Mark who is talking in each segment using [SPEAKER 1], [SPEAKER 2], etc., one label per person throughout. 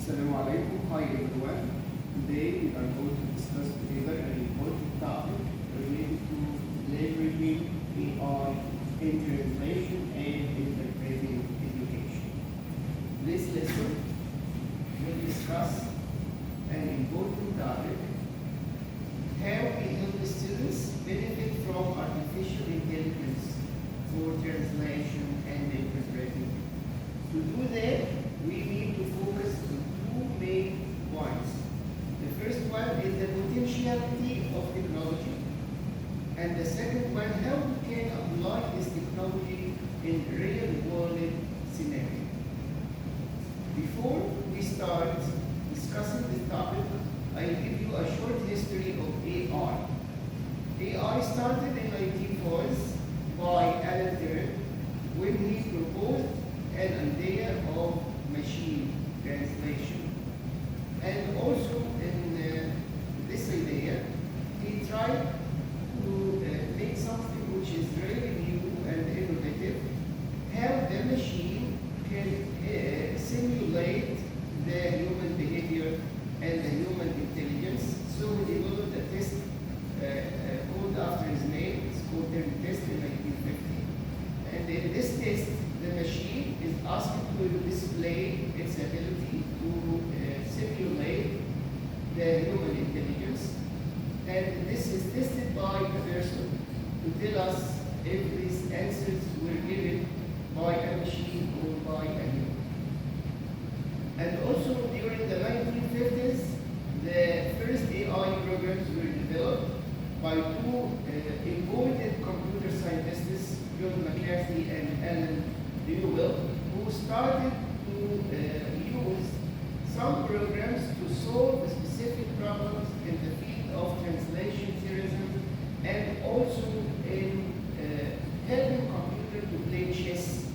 [SPEAKER 1] Assalamu alaikum. Hi everyone. Today we are going to discuss together an important topic related to leveraging AI in translation and interpreting education. This lesson will discuss an important topic: how we help the students benefit from artificial intelligence for translation and interpreting. To do that, we need to focus on two main points. The first one is the potentiality of technology, and the second one, how we can apply this technology in real-world scenario. Before we start discussing this topic, I'll give you a short history of AI. AI started in 1940s by Alan Turing when he proposed an idea of machine translation. And also in this idea, he tried to make something which is really new and innovative, how the machine can simulate the human behavior and the human intelligence. So he developed a test called after his name. It's called Turing test in 1950. And in this test, the machine is asked to display its ability to simulate the human intelligence. And this is tested by a person to tell us if these answers were given by a machine or by a human. And also during the 1950s, the first AI programs were developed by two important computer scientists, John McCarthy and Alan Turing, who started to use some programs to solve specific problems in the field of translation theorism and also in helping computer to play chess.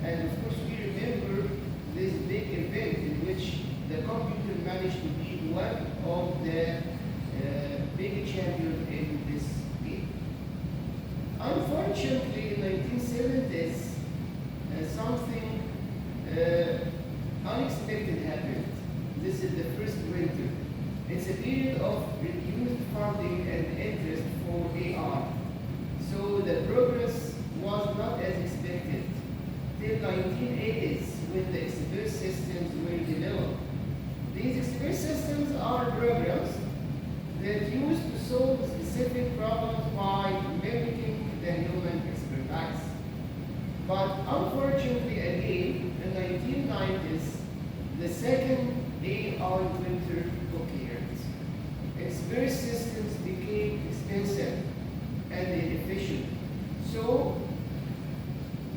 [SPEAKER 1] And of course, we remember this big event in which the computer managed to be one of the big champions in this game. Unfortunately, in the 1970s, something unexpected happened. This is the first winter. It's a period of reduced funding and interest for AI. So the progress was not as expected. Till 1980s, when the express systems were developed. These express systems are programs that used to solve specific problems by mimicking the human expertise. But unfortunately, again, in the 1990s, the second AI winter occurred. Express systems became expensive and inefficient. So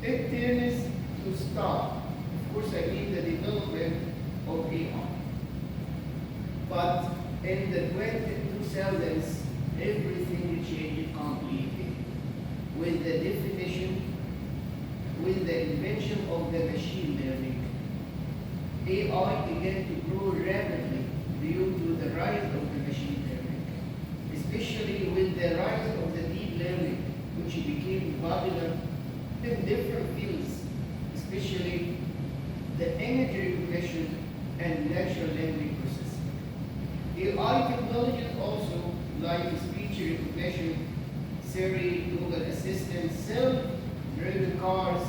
[SPEAKER 1] it tends to stop. Of course, I mean the development of AI. But in the 2000s, everything changed completely. With the definition, with the invention of the machine learning, AI began to grow rapidly due to the rise of the machine learning, especially with the rise of the deep learning, which became popular in different fields, especially the image recognition and natural language processing. AI technologies also, like speech recognition, Siri, Google Assistant, self-driving cars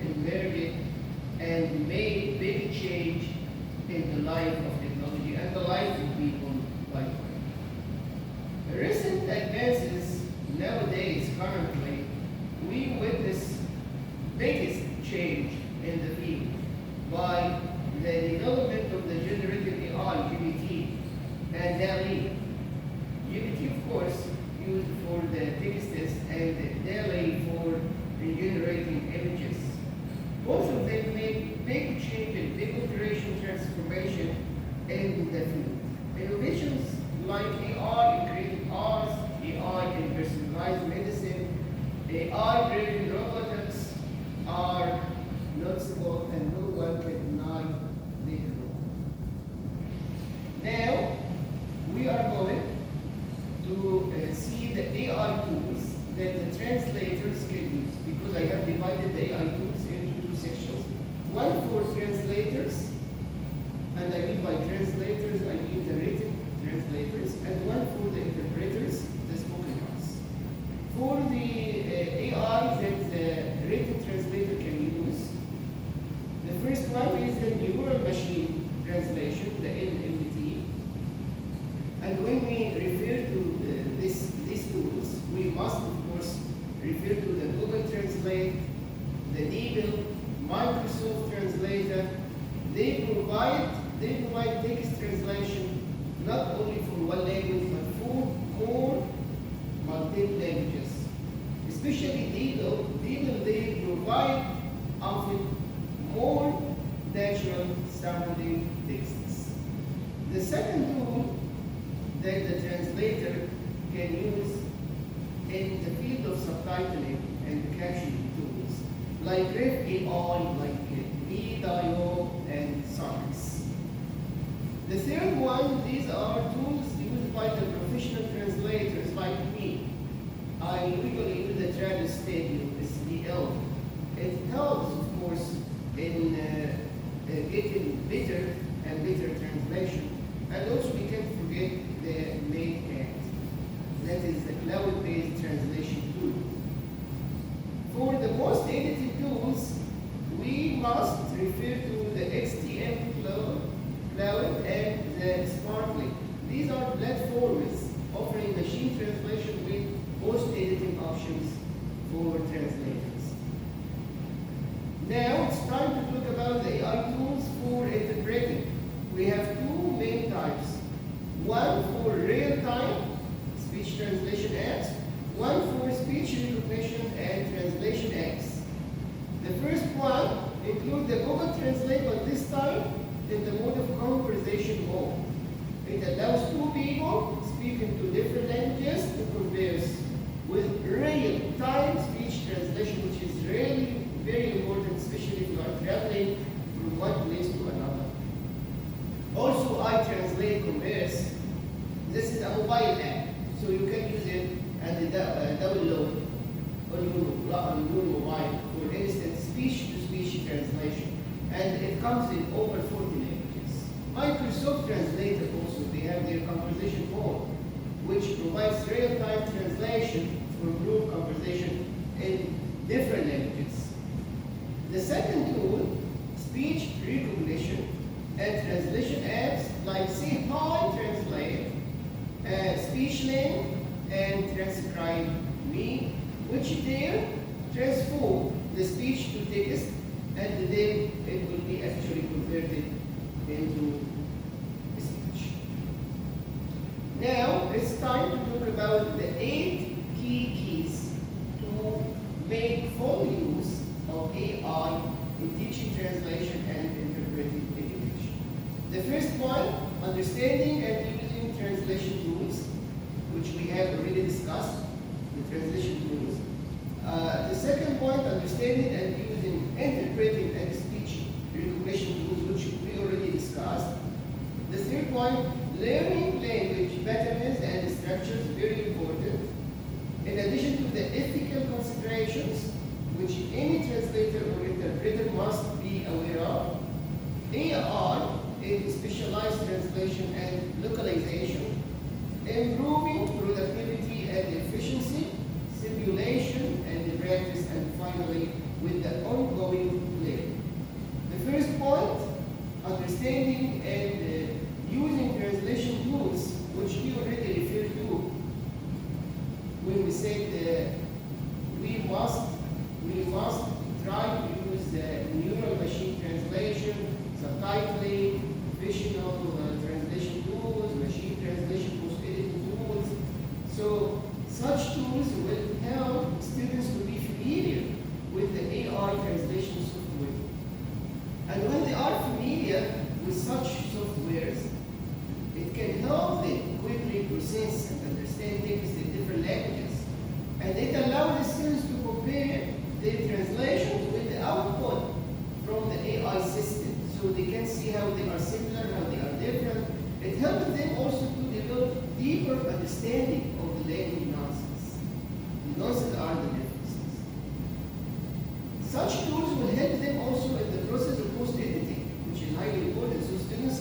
[SPEAKER 1] emerged and made big change in the life of technology and the life of people likewise. Recent advances nowadays, currently, we witness biggest change in the field by the development of the generative AI, GPT, and DALL-E. GPT, of course, used for the texts and DALL-E for generating images. Both of them made big change and big iteration transformation in the field. Innovations like AI in creative arts, AI in personalized medicine, AI-driven robotics are noticeable and no one can deny their role. Now, we are going to see the AI tools that the translators can use, because I have divided the AI tools into two sections. One for translators And I mean by translators, I mean the written translators, and one for the interpreters, the spoken ones. For the AI that the written translator can use, the first one is the neural machine translation, the NMT. And when we refer to these tools, we must, of course, refer to the Google Translate, the DeepL, Microsoft Translator. They provide text translation not only for one language, but for more multiple languages. Especially DeepL, they provide often more natural sounding texts. The second tool that the translator can use in the field of subtitling and captioning tools, like RefAI, like VDIO, and Sonix. The third one, these are tools used by the professional translators like me. I usually use the Trados Studio, SDL. It helps, of course, in getting better and better translation. And also we can't forget the MakeCat. That is the cloud-based translation tool. For the post-edited tools, we must refer to the XTM Cloud and the Smartly. These are platforms offering machine translation with post-editing options for translators. Now it's time to talk about the AI tools for interpreting. We have two main types. One for real-time speech translation apps, one for speech recognition and translation apps. The first one includes the Google Translate, but this time in the mode of conversation mode. It allows two people speaking two different languages to converse with real-time speech translation, which is really very important, especially if you are traveling from one place to another. Also, iTranslate Converse. This is a mobile app, so you can use it and download on your mobile for instant speech-to-speech translation. And it comes in over 40 languages. Microsoft Translator also, they have their conversation mode, which provides real-time translation for group conversation in different languages. The second tool, speech recognition and translation apps like Say Hi Translate, SpeechLink, and Transcribe Me, which there transform the speech to text, and then it will be actually converted into speech. Now it's time to talk about the 8 key keys to make full use of AI in teaching translation and interpreting English. The first one, understanding and using translation tools, which we have already discussed, the translation tools. The second point, understanding and using interpreting and speech recognition tools, which we already discussed. The third point, learning language patterns and structures, very important. In addition to the ethical considerations, which any translator or interpreter must be aware of. AI in specialized translation and localization, improving productivity and efficiency, simulation and practice, and finally, with the ongoing learning. The first point, understanding and using translation tools, which we already referred to when we said we must try to use the neural machine translation, subtitling, professional translation tools, machine translation post-editing tools. So such tools will help students to be familiar with the AI translation software. And when they are familiar with such softwares, it can help them quickly process and understand text in different languages. And it allows the students to compare their translations with the output from the AI system, so they can see how they are similar, how they are different. It helps them also to develop deeper understanding of the language nuances. The nuances are the differences. Such tools will help them also in the process of post-editing, which is highly important, so students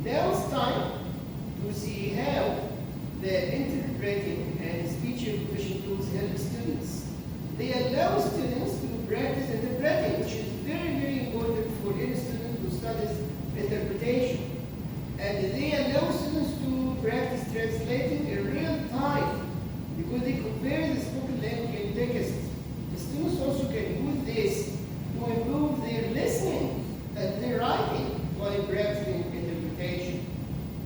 [SPEAKER 1] Now it's time to see how the interpreting and speech recognition tools help students. They allow students to practice interpreting, which is very, very important for any student who studies interpretation. And they allow students to practice translating in real time because they compare the spoken language and text. The students also can use this to improve their listening and their writing while practicing interpretation.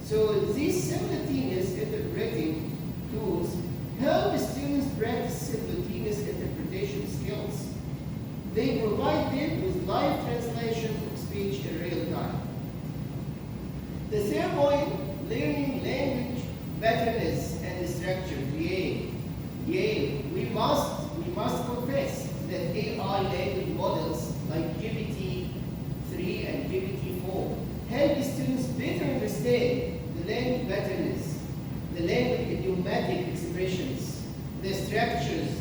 [SPEAKER 1] So these simultaneous interpreting tools help students practice simultaneous interpretation skills. They provide them with live translation of speech in real time. The third point, learning language patterns and structure. We must confess that AI language models like GPT-3 and GPT-4 help students better understand the language patterns, the language idiomatic expressions, the structures,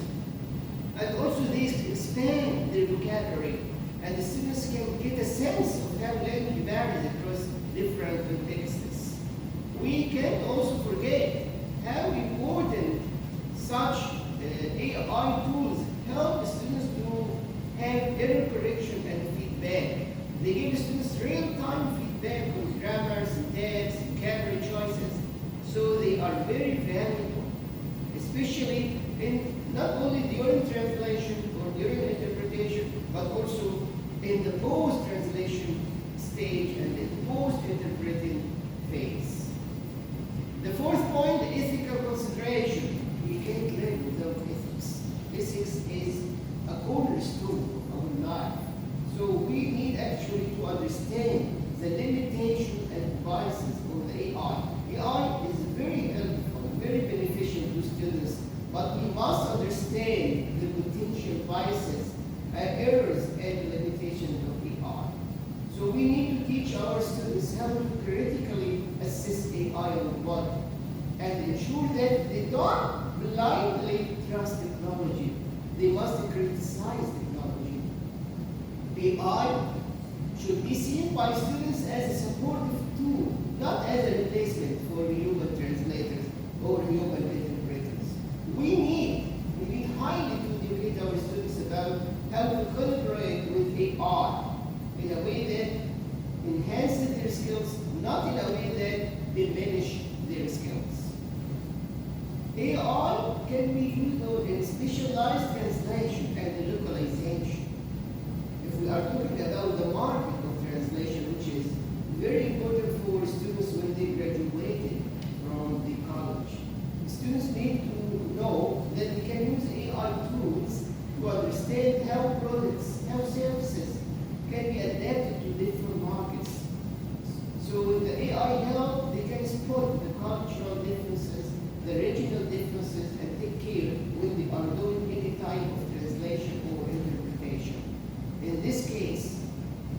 [SPEAKER 1] and also these expand their vocabulary, and the students can get a sense of how language varies across different contexts. We can't also forget how important such AI tools help students to have error correction and feedback. They give students real-time feedback on grammar, syntax, vocabulary choices, so they are very valuable, especially in not only during translation or during interpretation, but also in the post-translation stage and the post-interpreting phase. The fourth point, ethical consideration. We can't live without ethics. Ethics is a cornerstone of our life. So we need actually to understand the limitations and biases of the AI. AI is very helpful, very beneficial to students, but we must understand the potential biases, errors, and limitations of AI. So we need to teach our students how to critically assess AI on the body and ensure that they don't blindly trust technology. They must criticize technology. AI should be seen by students as a supportive tool, not as a replacement for human translators or human interpreters. We need highly to educate our students about how to collaborate with AI in a way that enhances their skills, not in a way that diminishes their skills. AI can be used in specialized translation and localization. If we are talking about the market of translation, which is very important for students when they graduated from the college, students need to know that they can use AI tools to understand how products, how services can be adapted to different markets. So with the AI help, they can spot the cultural differences, the regional differences, and take care when they are doing any type of translation or interpretation. In this case,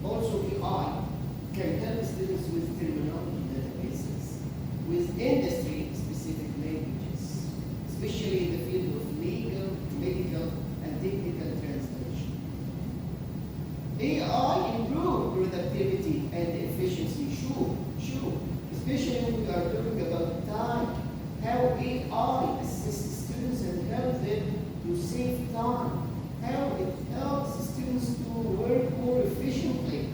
[SPEAKER 1] also AI can help students with terminology databases, with industry-specific languages, especially in the field of legal, medical, and technical translation. AI improve productivity and efficiency, sure, especially when we are talking about time, how AI assists students and helps them to save time, how it helps students to work more efficiently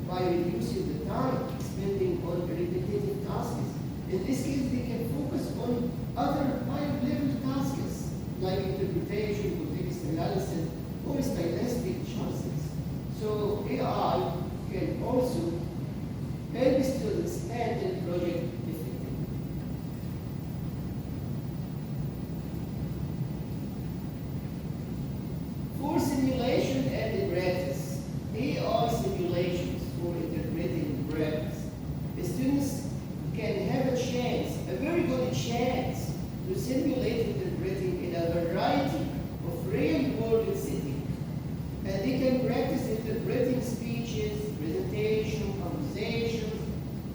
[SPEAKER 1] by reducing the time spending on repetitive tasks. In this case, they can focus on other higher-level tasks like interpretation, context analysis, or stylistic choices. So AI can also help students handle project effectively. For simulation and practice, AI simulations for interpreting practice, students can have a chance, a very good chance, to simulate interpreting in a variety of real-world settings. And they can practice interpreting speeches, presentation, conversations,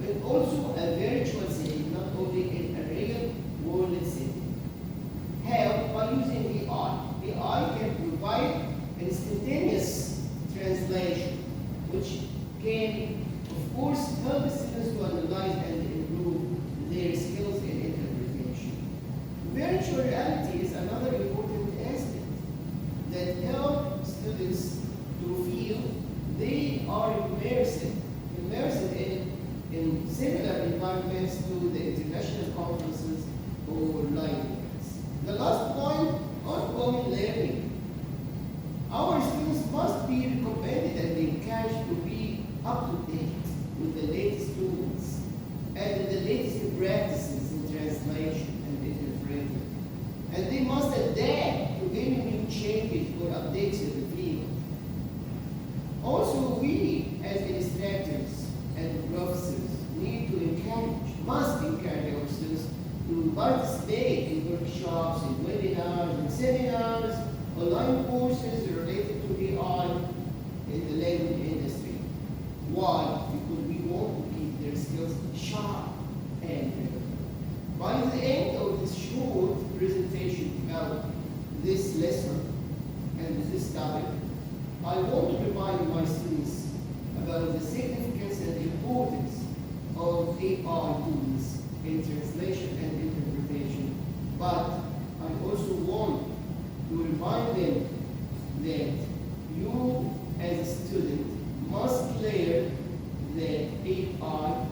[SPEAKER 1] but also a virtual setting, not only in a real-world setting. How? By using AI. AI can provide instantaneous translation, which can, of course, help students to analyze and latest practices in translation and interpreting. And they must adapt to any new changes or updates in the field. Also, we as instructors and professors need to must encourage our students to participate in workshops, in webinars, in seminars, online courses related to AI in the language industry. Why? Because we want to keep their skills sharp and relevant. By the end of this short presentation about this lesson and this topic, I want to remind my students about the significance and importance of AI tools in translation and interpretation. But I also want to remind them that you as a student must learn that AI